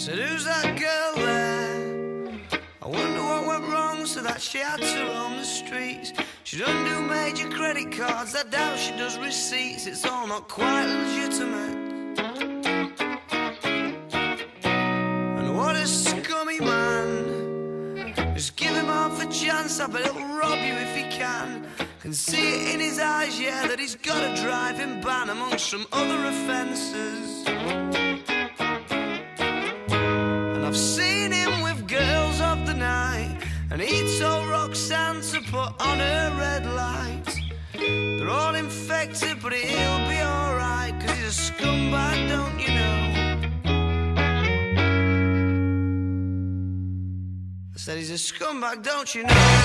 Said, who's that girl there? I wonder what went wrong so that she had to roam the streets. She doesn't do major credit cards, I doubt she does receipts. It's all not quite legitimate. And what a scummy man. Just give him half a chance, I bet he'll rob you if he can. Can see it in his eyes, yeah, that he's got a driving ban amongst some other offences. And I've seen him with girls of the night, and he told Roxanne to put on her red light. They're all infected, but he'll be alright, 'cause he's a scumbag, don't you know? I said he's a scumbag, don't you know?